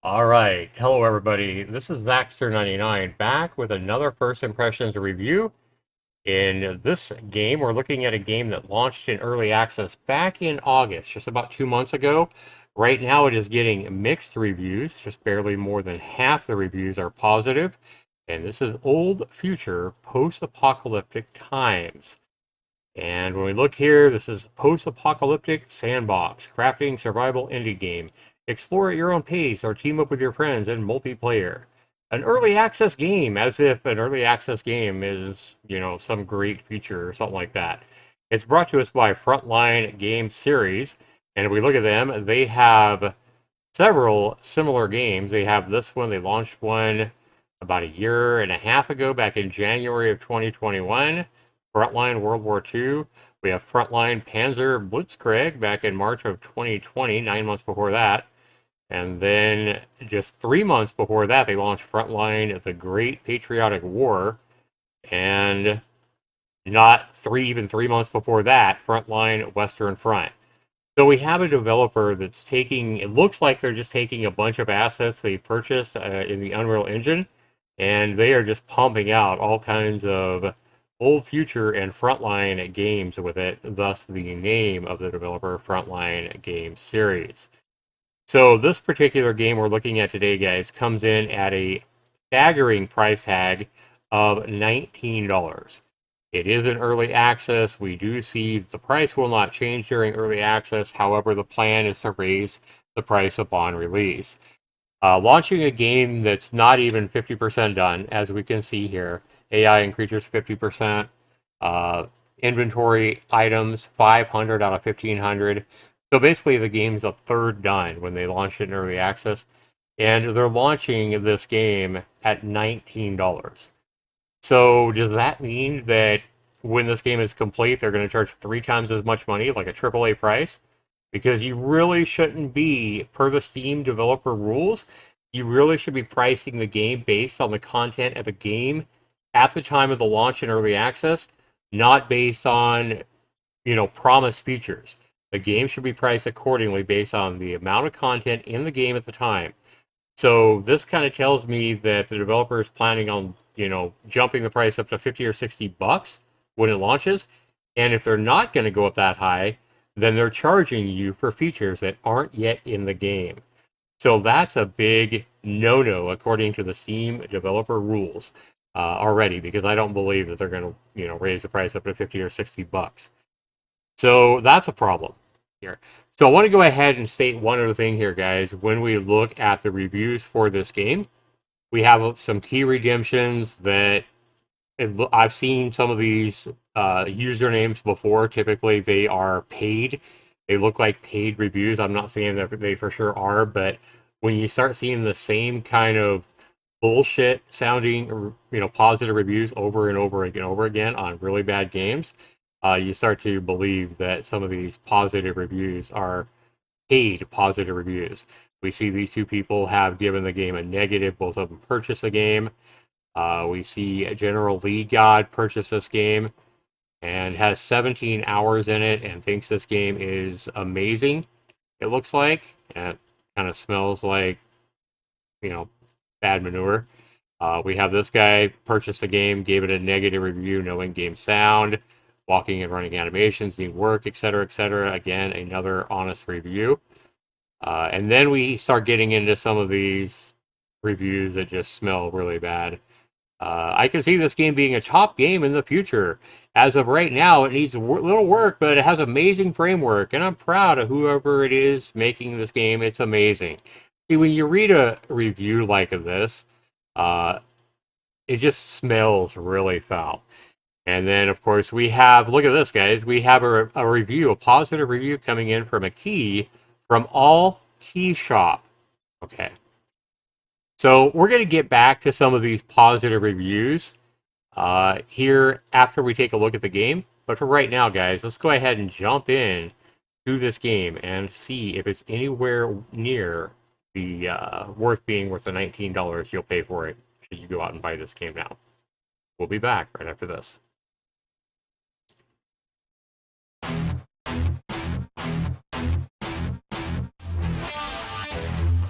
All right. Hello, everybody. This is Zaxter99 back with another First Impressions review. In this game, we're looking at a game that launched in early access back in August, just about 2 months ago. Right now, it is getting mixed reviews. Just barely more than half the reviews are positive. And this is Old Future Post-Apocalyptic Times. And when we look here, this is post-apocalyptic sandbox, crafting survival indie game. Explore at your own pace or team up with your friends in multiplayer. An early access game, as if an early access game is, some great feature or something like that. It's brought to us by Frontline Game Series, and if we look at them, they have several similar games. They have this one, they launched one about a year and a half ago, back in January of 2021. Frontline World War II. We have Frontline Panzer Blitzkrieg back in March of 2020, 9 months before that. And then just 3 months before that, they launched Frontline The Great Patriotic War. And not even 3 months before that, Frontline Western Front. So we have a developer that's taking, it looks like they're just taking a bunch of assets they purchased in the Unreal Engine, and they are just pumping out all kinds of old, future, and Frontline games with it, thus the name of the developer, Frontline Game Series. So this particular game we're looking at today, guys, comes in at a staggering price tag of $19. It is an early access. We do see the price will not change during early access. However, the plan is to raise the price upon release. Launching a game that's not even 50% done, as we can see here. AI and creatures 50%. Uh, Inventory items 500 out of 1500. So basically, the game's a third done when they launched it in early access. And they're launching this game at $19. So does that mean that when this game is complete, they're going to charge 3 times as much money, like a AAA price? Because you really shouldn't be, per the Steam developer rules, you really should be pricing the game based on the content of the game at the time of the launch in early access, not based on, promised features. The game should be priced accordingly based on the amount of content in the game at the time. So this kind of tells me that the developer is planning on, jumping the price up to 50 or $60 when it launches. And if they're not going to go up that high, then they're charging you for features that aren't yet in the game. So that's a big no-no according to the Steam developer rules already, because I don't believe that they're going to, raise the price up to 50 or $60. So that's a problem here. So I want to go ahead and state one other thing here, guys. When we look at the reviews for this game, we have some key redemptions that I've seen some of these usernames before. Typically, they are paid. They look like paid reviews. I'm not saying that they for sure are, but when you start seeing the same kind of bullshit sounding, positive reviews over and over again on really bad games, you start to believe that some of these positive reviews are paid positive reviews. We see these two people have given the game a negative. Both of them purchased the game. We see General Lee God purchase this game and has 17 hours in it and thinks this game is amazing. It looks like, and it kind of smells like, you know, bad manure. We have this guy purchase the game, gave it a negative review, no in-game sound, walking and running animations need work, etc., etc. Again, another honest review. And then we start getting into some of these reviews that just smell really bad. I can see this game being a top game in the future. As of right now, it needs a little work, but it has amazing framework, and I'm proud of whoever it is making this game. It's amazing. See, when you read a review like this, uh, it just smells really foul. And then, of course, we have, look at this, guys. We have a review, a positive review coming in from a key from All Key Shop. Okay. So we're going to get back to some of these positive reviews here after we take a look at the game. But for right now, guys, let's go ahead and jump in to this game and see if it's anywhere near the worth the $19 you'll pay for it should you go out and buy this game now. We'll be back right after this.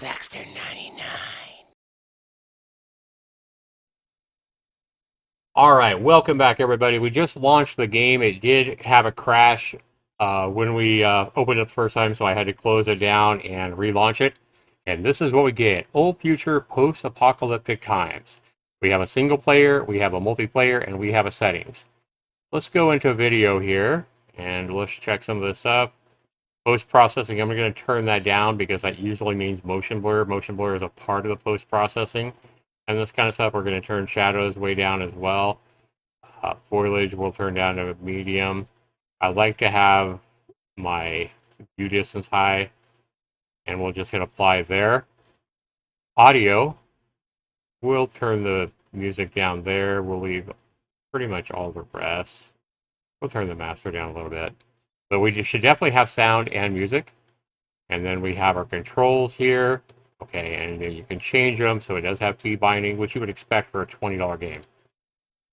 Zaxter 99. All right, welcome back, everybody. We just launched the game. It did have a crash when we opened it the first time, so I had to close it down and relaunch it. And this is what we get. Old Future Post-Apocalyptic Times. We have a single player, we have a multiplayer, and we have a settings. Let's go into a video here, and let's check some of this stuff. Post-processing, I'm going to turn that down because that usually means motion blur. Motion blur is a part of the post-processing. And this kind of stuff, we're going to turn shadows way down as well. Foliage will turn down to medium. I like to have my view distance high, and we'll just hit apply there. Audio, we'll turn the music down there. We'll leave pretty much all the rest. We'll turn the master down a little bit. But we should definitely have sound and music. And then we have our controls here. Okay, and then you can change them so it does have key binding, which you would expect for a $20 game.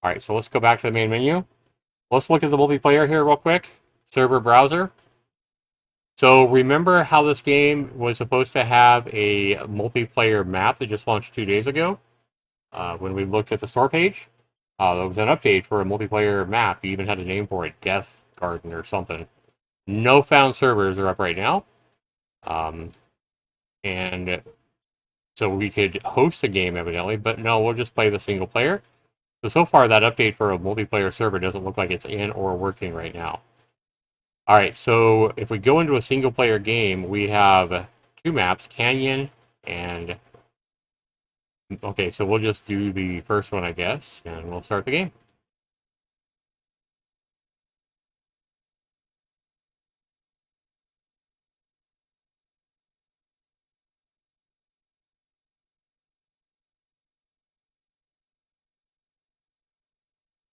All right, so let's go back to the main menu. Let's look at the multiplayer here real quick. Server browser. So remember how this game was supposed to have a multiplayer map that just launched 2 days ago? When we looked at the store page, there was an update for a multiplayer map. You even had a name for it, Death Garden or something. No found servers are up right now. And so we could host a game evidently, but no, we'll just play the single player. So far that update for a multiplayer server doesn't look like it's in or working right now. All right, so if we go into a single player game, we have 2 maps, Canyon and... Okay, so we'll just do the first one, I guess, and we'll start the game.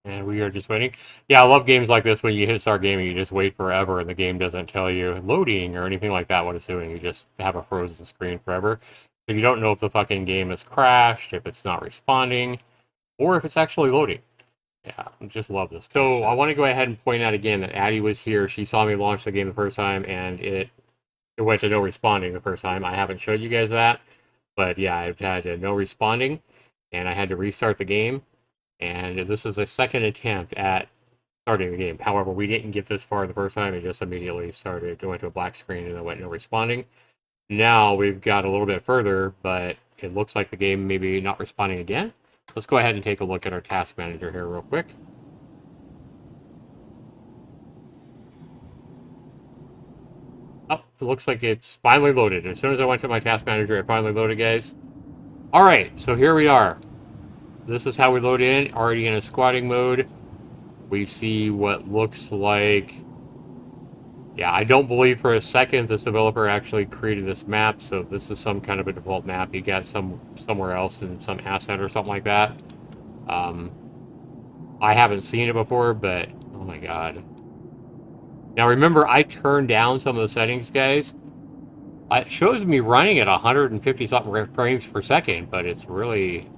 And we are just waiting. Yeah, I love games like this when you hit start game and you just wait forever and the game doesn't tell you loading or anything like that what it's doing. You just have a frozen screen forever. So you don't know if the fucking game has crashed, if it's not responding, or if it's actually loading. Yeah, I just love this. So I want to go ahead and point out again that Addie was here. She saw me launch the game the first time and it went to no responding the first time. I haven't showed you guys that, but yeah, I've had no responding and I had to restart the game. And this is a second attempt at starting the game. However, we didn't get this far the first time. It just immediately started going to a black screen and then went no responding. Now we've got a little bit further, but it looks like the game may be not responding again. Let's go ahead and take a look at our task manager here real quick. Oh, it looks like it's finally loaded. As soon as I went to my task manager, it finally loaded, guys. All right, so here we are. This is how we load in, already in a squatting mode. We see what looks like... Yeah, I don't believe for a second this developer actually created this map, so this is some kind of a default map. You got somewhere else in some asset or something like that. I haven't seen it before, but oh my god. Now remember, I turned down some of the settings, guys. It shows me running at 150 something frames per second, but it's really,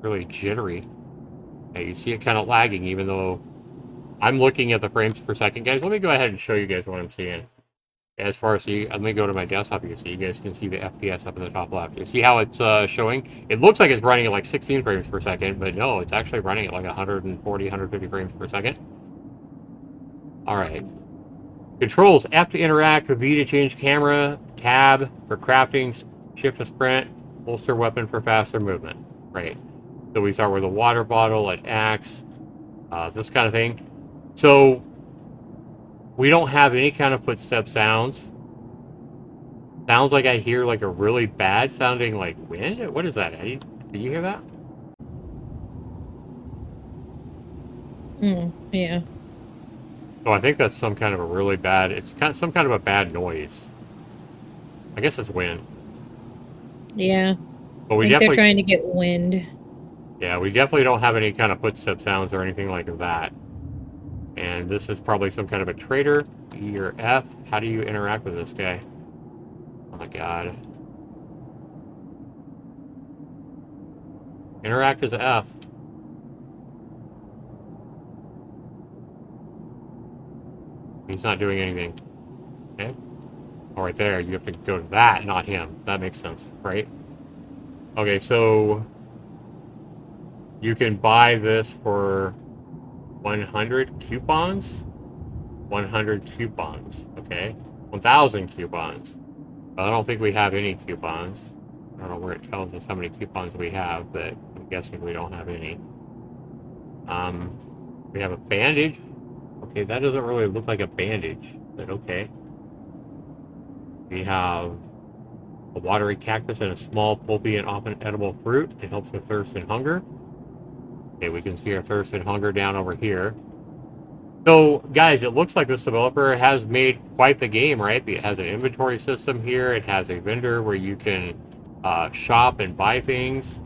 really jittery. Yeah, you see it kind of lagging, even though I'm looking at the frames per second. Guys, let me go ahead and show you guys what I'm seeing. As far as let me go to my desktop here so you guys can see the FPS up in the top left. You see how it's showing? It looks like it's running at like 16 frames per second, but no, it's actually running at like 140, 150 frames per second. All right. Controls, F to interact, V to change camera, tab for crafting, shift to sprint, holster weapon for faster movement. Right. So we start with a water bottle at X, this kind of thing. So we don't have any kind of footstep sounds. Sounds like I hear like a really bad sounding like wind. What is that, Eddie? Did you hear that? Yeah. Oh, I think that's some kind of a really bad... It's kind of some kind of a bad noise. I guess it's wind. Yeah. But I we think they're definitely... trying to get wind. Yeah, we definitely don't have any kind of footstep sounds or anything like that. And this is probably some kind of a trader. E or F. How do you interact with this guy? Oh my god. Interact as F. He's not doing anything. Okay. Oh, right there. You have to go to that, not him. That makes sense, right? Okay, so you can buy this for 100 coupons. 100 coupons. Okay. 1,000 coupons. I don't think we have any coupons. I don't know where it tells us how many coupons we have, but I'm guessing we don't have any. We have a bandage. Okay, that doesn't really look like a bandage, but okay. We have a watery cactus and a small, pulpy, and often edible fruit. It helps with thirst and hunger. Okay, we can see our thirst and hunger down over here. So, guys, it looks like this developer has made quite the game, right? It has an inventory system here. It has a vendor where you can shop and buy things.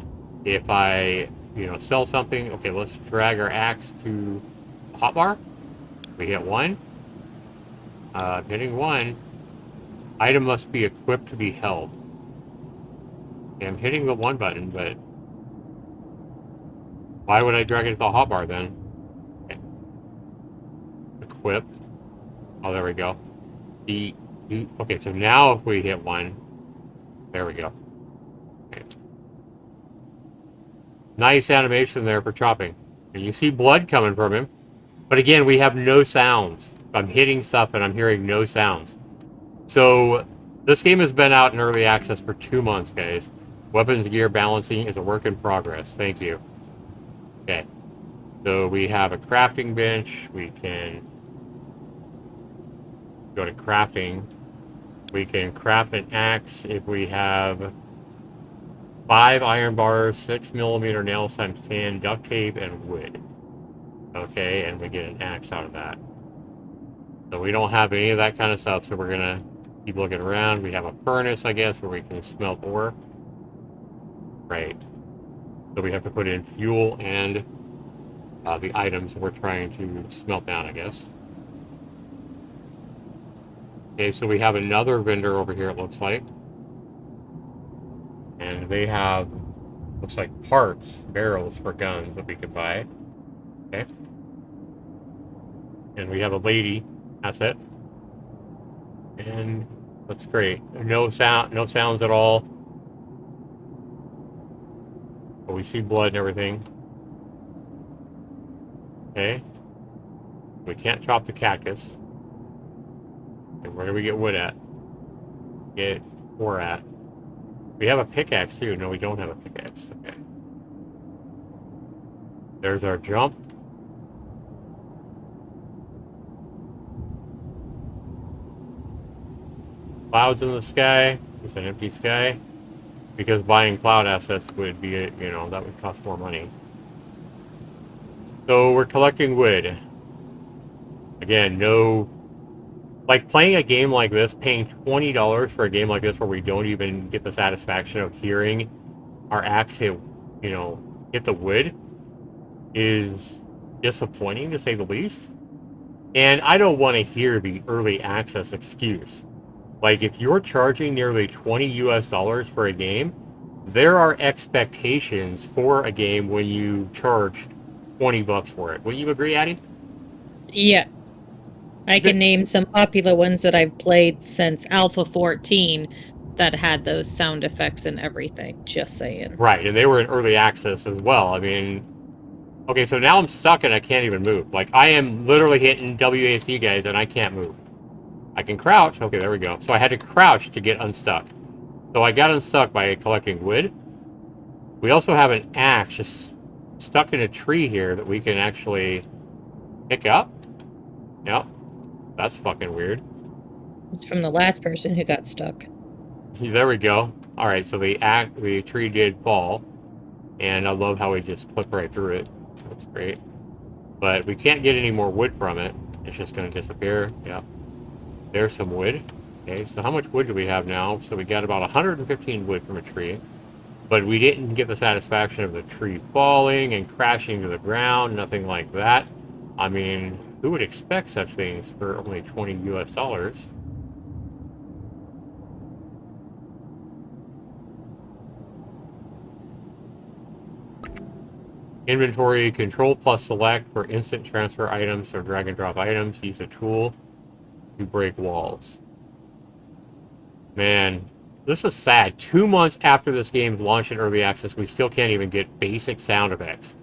If I, sell something, okay, let's drag our axe to the hotbar. We hit one. Hitting one. Item must be equipped to be held. Okay, I'm hitting the one button, but why would I drag it to the hotbar then? Okay. Equip. Oh, there we go. Okay, so now if we hit one, there we go. Okay. Nice animation there for chopping. And you see blood coming from him. But again, we have no sounds. I'm hitting stuff and I'm hearing no sounds. So this game has been out in early access for 2 months, guys. Weapons gear balancing is a work in progress. Thank you. Okay. So we have a crafting bench. We can go to crafting. We can craft an axe if we have 5 iron bars, 6mm nails times 10, duct tape, and wood. Okay, and we get an axe out of that. So we don't have any of that kind of stuff, so we're gonna keep looking around. We have a furnace, I guess, where we can smelt ore. Right. So we have to put in fuel and the items we're trying to smelt down, I guess. Okay, so we have another vendor over here, it looks like. And they have, looks like parts, barrels for guns that we could buy. Okay. And we have a lady. That's it. And that's great. No sounds at all. But we see blood and everything. Okay. We can't chop the cactus. Okay, where do we get wood at? Get ore at. We have a pickaxe too. No, we don't have a pickaxe. Okay. There's our jump. Clouds in the sky. It's an empty sky. Because buying cloud assets would be, that would cost more money. So we're collecting wood. Again, no... Like, playing a game like this, paying $20 for a game like this where we don't even get the satisfaction of hearing our axe hit, hit the wood is disappointing, to say the least. And I don't want to hear the early access excuse. Like, if you're charging nearly $20 for a game, there are expectations for a game when you charge $20 for it. Would you agree, Addie? Yeah. I can name some popular ones that I've played since Alpha 14 that had those sound effects and everything. Just saying. Right, and they were in early access as well. I mean, okay, so now I'm stuck and I can't even move. Like, I am literally hitting WASD, guys, and I can't move. I can crouch. Okay, there we go. So I had to crouch to get unstuck. So I got unstuck by collecting wood. We also have an axe just stuck in a tree here that we can actually pick up. Yep. That's fucking weird. It's from the last person who got stuck. There we go. Alright, so the tree did fall. And I love how we just clip right through it. That's great. But we can't get any more wood from it. It's just going to disappear. Yep. There's some wood. Okay, so how much wood do we have now? So we got about 115 wood from a tree. But we didn't get the satisfaction of the tree falling and crashing to the ground. Nothing like that. I mean, who would expect such things for only $20? Inventory, control plus select for instant transfer items or drag and drop items. Use a tool to break walls. Man, this is sad. 2 months after this game's launched in early access, we still can't even get basic sound effects.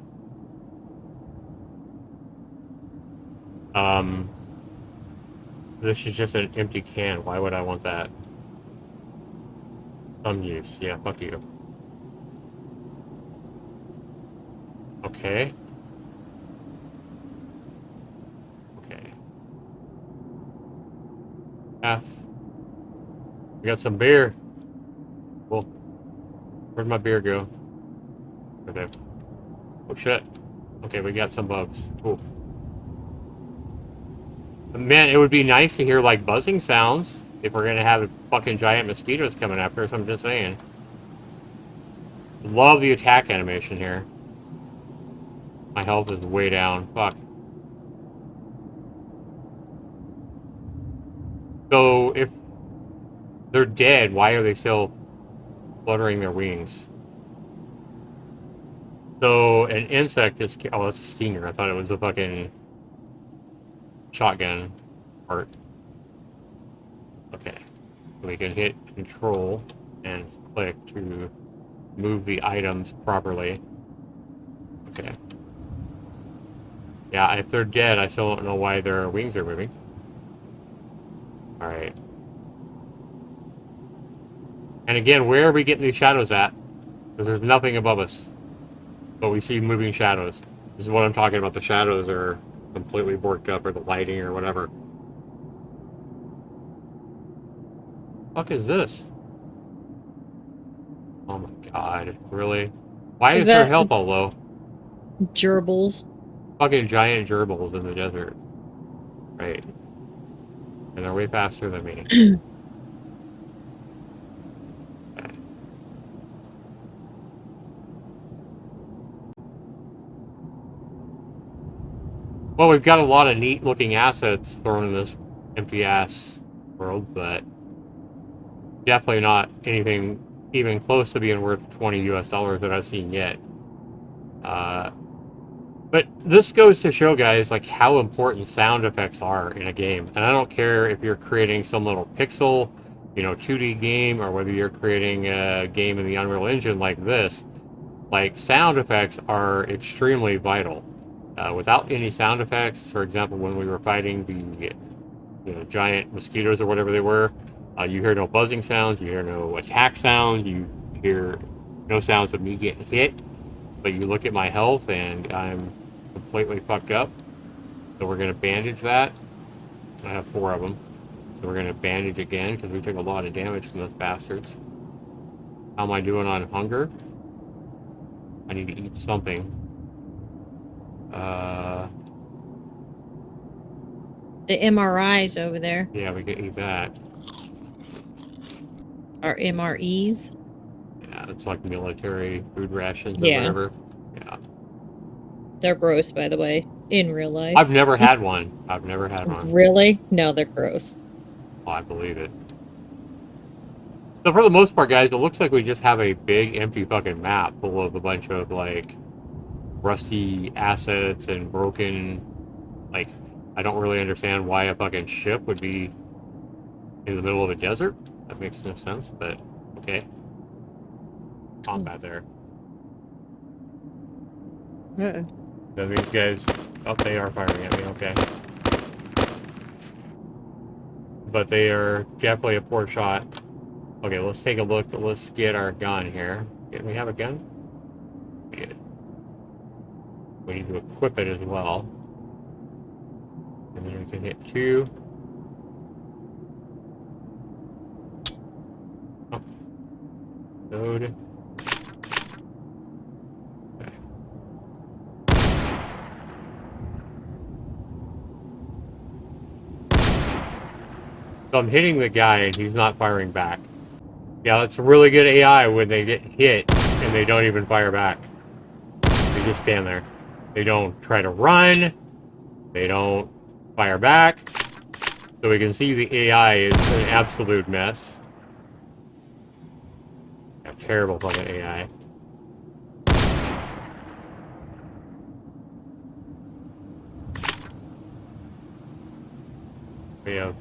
Um, this is just an empty can. Why would I want that? Some use. Yeah, fuck you. Okay. Okay. F. We got some beer. Well, where'd my beer go? Okay. Oh shit. Okay, we got some bugs. Cool. Man, it would be nice to hear like buzzing sounds if we're gonna have fucking giant mosquitoes coming after us. I'm just saying. Love the attack animation here. My health is way down. Fuck. So if they're dead, why are they still fluttering their wings? So an insect is... Oh, that's a stinger. I thought it was a fucking shotgun part. Okay. We can hit control and click to move the items properly. Okay. Yeah, if they're dead, I still don't know why their wings are moving. Alright. And again, where are we getting these shadows at? Because there's nothing above us. But we see moving shadows. This is what I'm talking about. The shadows are completely borked up, or the lighting, or whatever. Fuck is this? Oh my god. Really? Why Is is their that health all low? gerbils? Fucking giant gerbils in the desert. Right. And they're way faster than me. Okay. Well, we've got a lot of neat looking assets thrown in this empty ass world, but definitely not anything even close to being worth 20 US dollars that I've seen yet. But this goes to show, guys, like how important sound effects are in a game. And I don't care if you're creating some little pixel, 2D game, or whether you're creating a game in the Unreal Engine like this. Like, sound effects are extremely vital. Without any sound effects, for example, when we were fighting the giant mosquitoes or whatever they were, you hear no buzzing sounds, you hear no attack sounds, you hear no sounds of me getting hit. But you look at my health and I'm completely fucked up. So we're going to bandage that. I have 4 of them. So we're going to bandage again because we took a lot of damage from those bastards. How am I doing on hunger? I need to eat something. The MRIs over there. Yeah, we can eat that. Or MREs. Yeah, it's like military food rations or Yeah. whatever. Yeah. They're gross, by the way, in real life. I've never had one. I've never had one. Really? No, they're gross. Oh, I believe it. So for the most part, guys, it looks like we just have a big empty fucking map full of a bunch of like rusty assets and broken, like, I don't really understand why a fucking ship would be in the middle of a desert. That makes no sense, but okay. Combat there. Then these guys, oh, they are firing at me, okay. But they are definitely a poor shot. Okay, let's take a look. Let's get our gun here. Can we have a gun? Yeah. We need to equip it as well. And then we can hit 2. Oh. Load. Okay. So I'm hitting the guy and he's not firing back. Yeah, that's really good AI when they get hit and they don't even fire back. They just stand there. They don't try to run. They don't fire back. So we can see the AI is an absolute mess. A terrible fucking AI. We have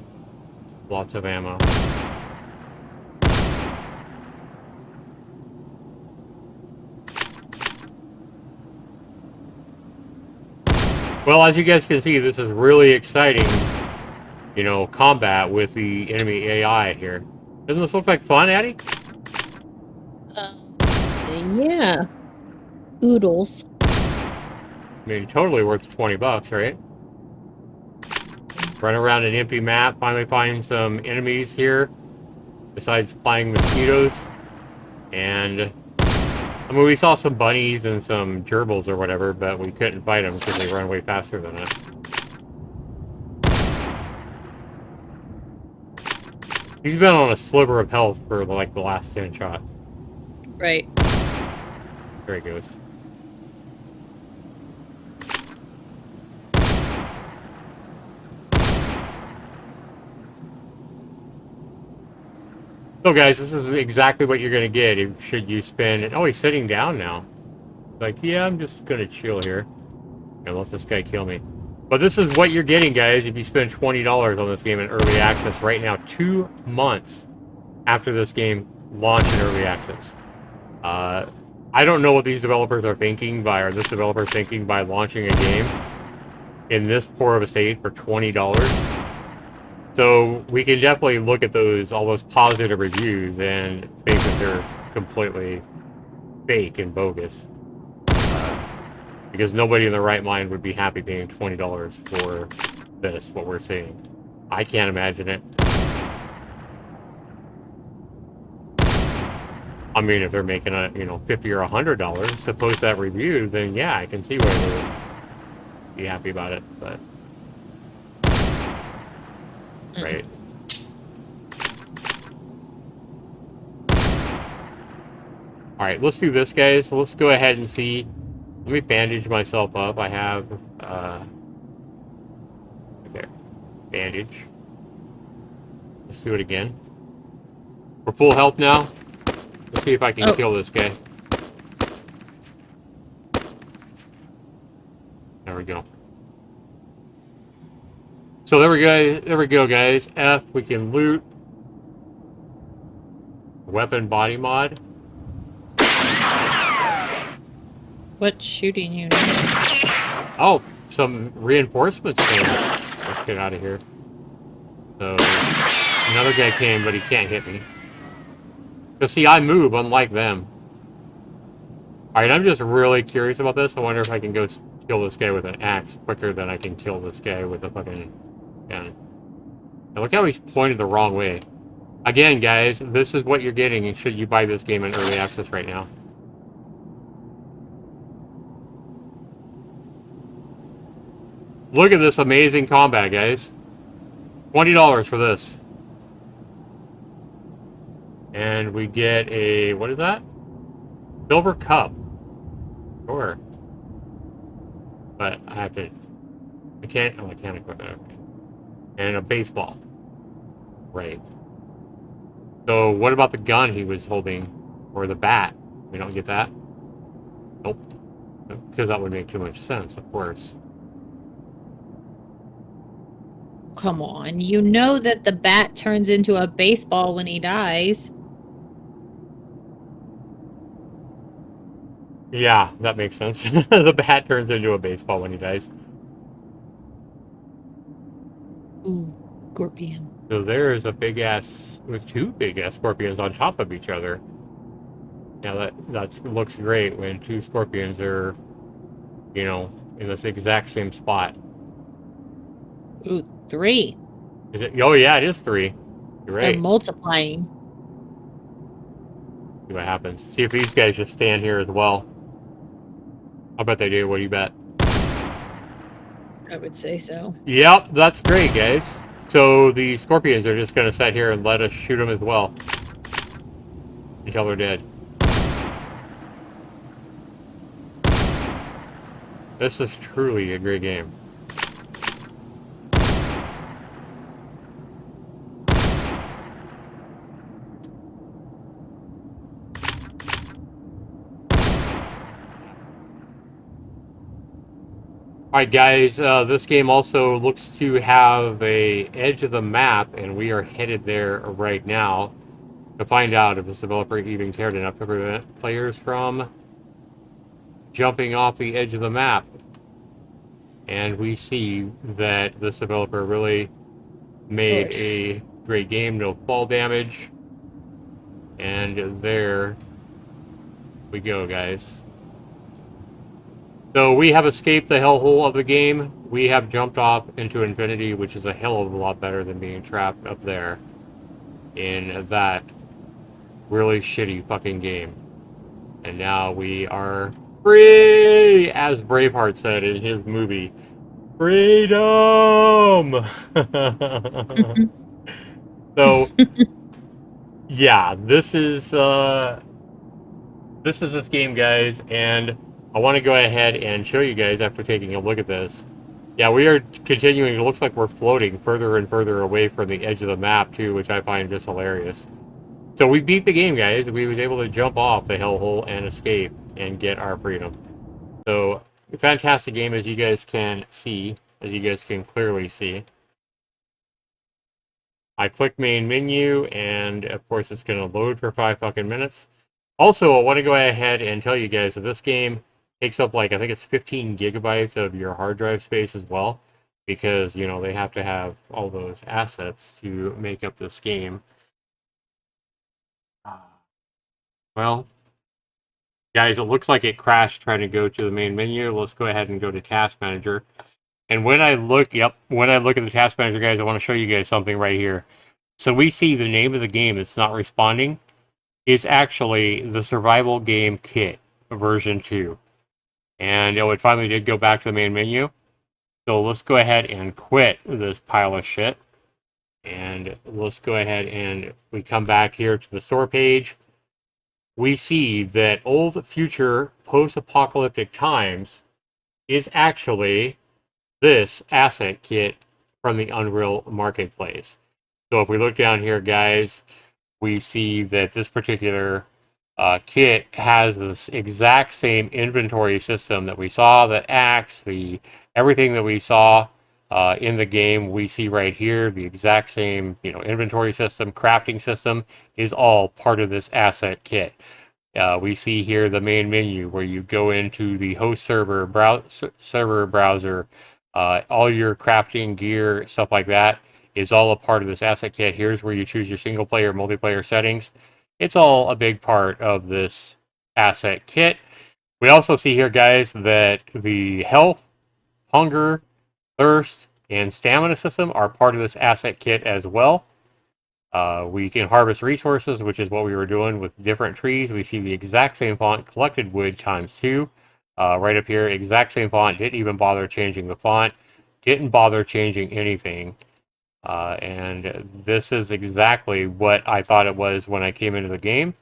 lots of ammo. Well, as you guys can see, this is really exciting, you know, combat with the enemy AI here. Doesn't this look like fun, Addie? Yeah. Oodles. I mean, totally worth 20 bucks, right? Run around an empty map, finally find some enemies here, besides flying mosquitoes. And, I mean, we saw some bunnies and some gerbils or whatever, but we couldn't fight them because they run way faster than us. He's been on a sliver of health for, like, the last 10 shots. Right. There he goes. So guys, this is exactly what you're gonna get should you spend. Oh, he's sitting down now. Like, yeah, I'm just gonna chill here and let this guy kill me. But this is what you're getting, guys, if you spend $20 on this game in early access right now, 2 months after this game launched in early access. I don't know what these developers are thinking by, or this developer thinking by launching a game in this poor of a state for $20. So we can definitely look at all those positive reviews and think that they're completely fake and bogus. Because nobody in their right mind would be happy paying $20 for this, what we're seeing. I can't imagine it. I mean, if they're making $50 or $100 to post that review, then yeah, I can see why they would be happy about it, but... Right. Alright, let's do this, guys. So let's go ahead and see. Let me bandage myself up. I have, there. Bandage. Let's do it again. We're full health now. Let's see if I can kill this guy. There we go. So there we go, guys. F, we can loot. Weapon body mod. What's shooting you now? Oh, some reinforcements came. Let's get out of here. So, another guy came, but he can't hit me. Because, see, I move, unlike them. Alright, I'm just really curious about this. I wonder if I can go kill this guy with an axe quicker than I can kill this guy with a fucking gun. Now, look how he's pointed the wrong way. Again, guys, this is what you're getting should you buy this game in early access right now. Look at this amazing combat, guys. $20 for this. And we get a, what is that? Silver cup. Sure. But I have to, I can't equip that. And a baseball. Right. So what about the gun he was holding? Or the bat? We don't get that? Nope. Because that would make too much sense, of course. Come on, you know that the bat turns into a baseball when he dies. Yeah, that makes sense. The bat turns into a baseball when he dies. Ooh, scorpion. So there's a big ass, with two big ass scorpions on top of each other. Now that looks great when two scorpions are, in this exact same spot. Ooh, 3. Is it? Oh yeah, it is 3. You're right. They're multiplying. See what happens. See if these guys just stand here as well. I bet they do. What do you bet? I would say so. Yep, that's great, guys. So the scorpions are just going to sit here and let us shoot them as well. Until they're dead. This is truly a great game. Alright guys, this game also looks to have a edge of the map, and we are headed there right now to find out if this developer even cared enough to prevent players from jumping off the edge of the map. and we see that this developer really made Sword. a great game, no fall damage, and there we go, guys. So we have escaped the hellhole of the game. We have jumped off into infinity, which is a hell of a lot better than being trapped up there in that really shitty fucking game. And now we are free, as Braveheart said in his movie. Freedom! So yeah, this is this game, guys, and I want to go ahead and show you guys after taking a look at this. Yeah, we are continuing. It looks like we're floating further and further away from the edge of the map too, which I find just hilarious. So we beat the game, guys. We was able to jump off the hellhole and escape and get our freedom. So fantastic game, as you guys can see, as you guys can clearly see. I click main menu, and of course it's going to load for 5 fucking minutes. Also, I want to go ahead and tell you guys that this game takes up like, I think it's 15 gigabytes of your hard drive space as well, because, you know, they have to have all those assets to make up this game. Well, guys, it looks like it crashed trying to go to the main menu. Let's go ahead and go to Task Manager. And when I look, when I look at the Task Manager, guys, I want to show you guys something right here. So we see the name of the game that's not responding is actually the Survival Game Kit version 2. And it finally did go back to the main menu. So let's go ahead and quit this pile of shit. And let's go ahead and we come back here to the store page. We see that Old Future Post-Apocalyptic Times is actually this asset kit from the Unreal Marketplace. So if we look down here, guys, we see that this particular kit has this exact same inventory system that we saw, the axe, the everything that we saw in the game. We see right here the exact same, inventory system, crafting system is all part of this asset kit. We see here the main menu where you go into the host server browser. All your crafting gear, stuff like that, is all a part of this asset kit. Here's where you choose your single player, multiplayer settings. It's all a big part of this asset kit. We also see here, guys, that the health, hunger, thirst, and stamina system are part of this asset kit as well. We can harvest resources, which is what we were doing with different trees. We see the exact same font, collected wood times 2. Right up here, exact same font, didn't even bother changing the font, didn't bother changing anything. And this is exactly what I thought it was when I came into the game.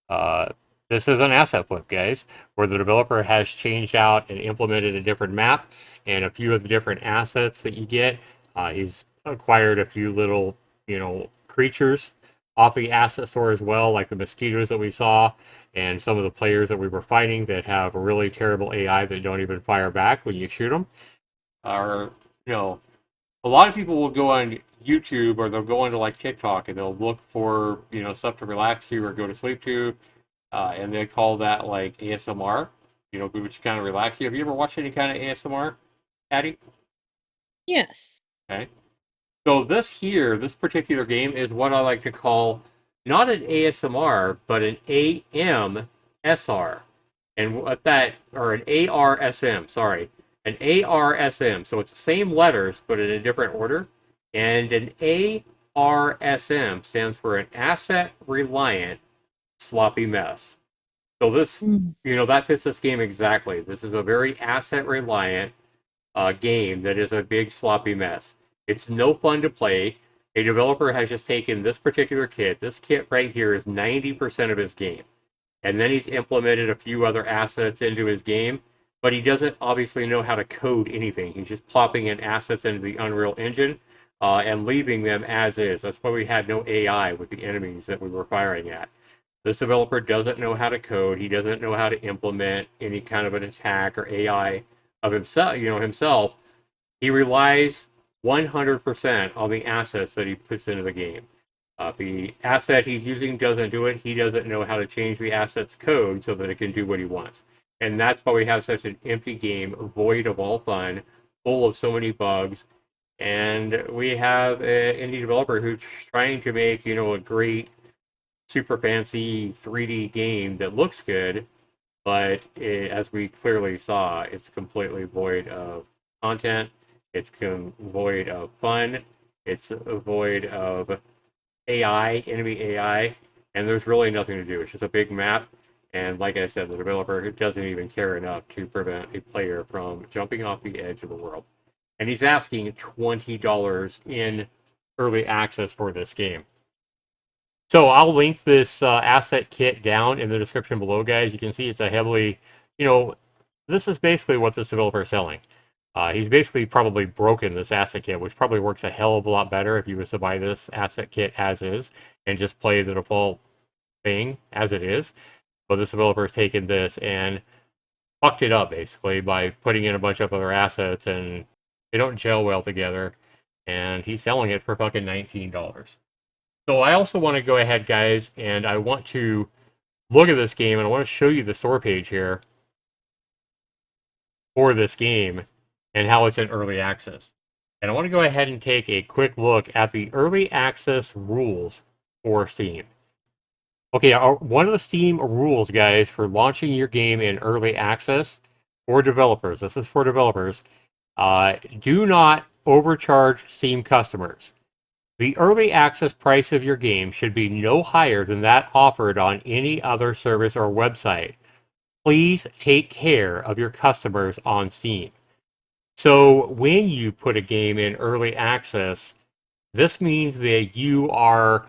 Uh, this is an asset flip, guys, where the developer has changed out and implemented a different map and a few of the different assets that you get. He's acquired a few little, creatures off the asset store as well, like the mosquitoes that we saw and some of the players that we were fighting that have a really terrible AI that don't even fire back when you shoot them. Or, a lot of people will go on YouTube or they'll go onto like TikTok and they'll look for, stuff to relax to or go to sleep to. And they call that like ASMR, which kind of relax you. Have you ever watched any kind of ASMR, Addie? Yes. Okay. So this particular game is what I like to call not an ASMR, but an AMSR. And what that, or an ARSM, sorry, an ARSM. So it's the same letters, but in a different order. And an ARSM stands for an asset reliant sloppy mess. So this, that fits this game exactly. This is a very asset reliant game that is a big sloppy mess. It's no fun to play. A developer has just taken this particular kit. This kit right here is 90% of his game. And then he's implemented a few other assets into his game, but he doesn't obviously know how to code anything. He's just plopping in assets into the Unreal Engine and leaving them as is. That's why we had no AI with the enemies that we were firing at. This developer doesn't know how to code. He doesn't know how to implement any kind of an attack or AI of himself. He relies 100% on the assets that he puts into the game. If the asset he's using doesn't do it, he doesn't know how to change the asset's code so that it can do what he wants. And that's why we have such an empty game, void of all fun, full of so many bugs. And we have an indie developer who's trying to make, a great, super fancy 3D game that looks good, but as we clearly saw, it's completely void of content. It's void of fun. It's void of enemy AI, and there's really nothing to do. It's just a big map, and like I said, the developer doesn't even care enough to prevent a player from jumping off the edge of the world. And he's asking $20 in early access for this game. So I'll link this asset kit down in the description below, guys. You can see it's a heavily, this is basically what this developer is selling. He's basically probably broken this asset kit, which probably works a hell of a lot better if you was to buy this asset kit as is and just play the default thing as it is. But this developer has taken this and fucked it up basically by putting in a bunch of other assets, and they don't gel well together. And he's selling it for fucking $19. So I also want to go ahead, guys, and I want to look at this game, and I want to show you the store page here for this game and how it's in early access. And I want to go ahead and take a quick look at the early access rules for Steam. Okay, one of the Steam rules, guys, for launching your game in early access for developers, this is for developers, do not overcharge Steam customers. The early access price of your game should be no higher than that offered on any other service or website. Please take care of your customers on Steam. So when you put a game in early access, this means that you are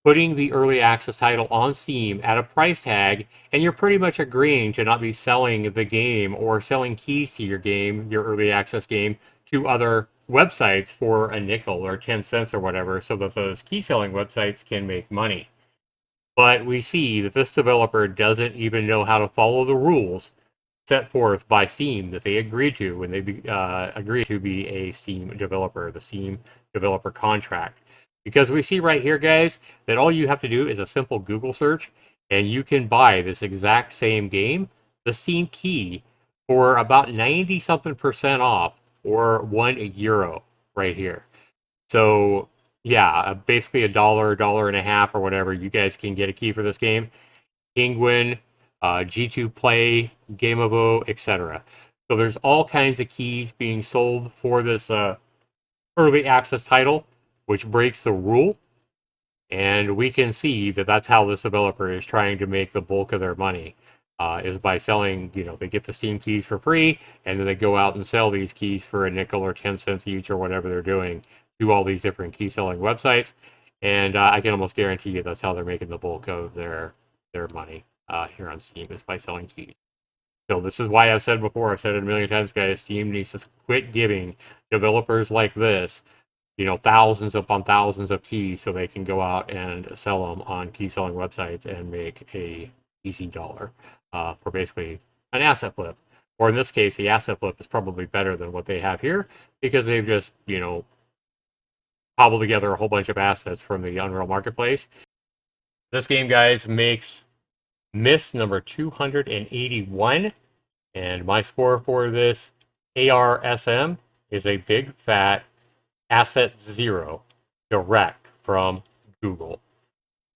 putting the early access title on Steam at a price tag, and you're pretty much agreeing to not be selling the game or selling keys to your game, your early access game, to other websites for a nickel or 10 cents or whatever, so that those key selling websites can make money. But we see that this developer doesn't even know how to follow the rules set forth by Steam that they agreed to when they agreed to be a Steam developer, the Steam developer contract. Because we see right here, guys, that all you have to do is a simple Google search, and you can buy this exact same game, the Steam key, for about 90 something percent off, or €1 right here. So yeah, basically $1, $1.50, or whatever, you guys can get a key for this game. Penguin, G2 Play, Gameavo, etc. So there's all kinds of keys being sold for this early access title, which breaks the rule. And we can see that that's how this developer is trying to make the bulk of their money, is by selling, they get the Steam keys for free, and then they go out and sell these keys for a nickel or 10 cents each or whatever they're doing to all these different key selling websites. And I can almost guarantee you that's how they're making the bulk of their money here on Steam, is by selling keys. So this is why I've said before, I've said it a million times, guys, Steam needs to quit giving developers like this, thousands upon thousands of keys so they can go out and sell them on key selling websites and make a easy dollar for basically an asset flip. Or in this case, the asset flip is probably better than what they have here because they've just, cobbled together a whole bunch of assets from the Unreal Marketplace. This game, guys, makes M.I.S.S number 281, and my score for this ARSM is a big fat asset 0 direct from Google.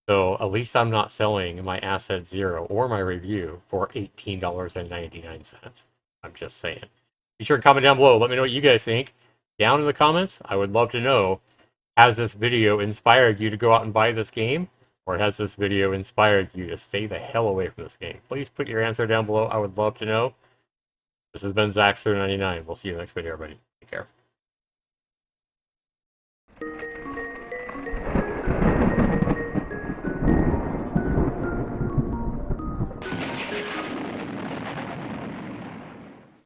So at least I'm not selling my asset 0 or my review for $18.99. I'm just saying. Be sure to comment down below. Let me know what you guys think. Down in the comments, I would love to know, has this video inspired you to go out and buy this game? Or has this video inspired you to stay the hell away from this game? Please put your answer down below. I would love to know. This has been Zaxter99. We'll see you in the next video, everybody. Take care.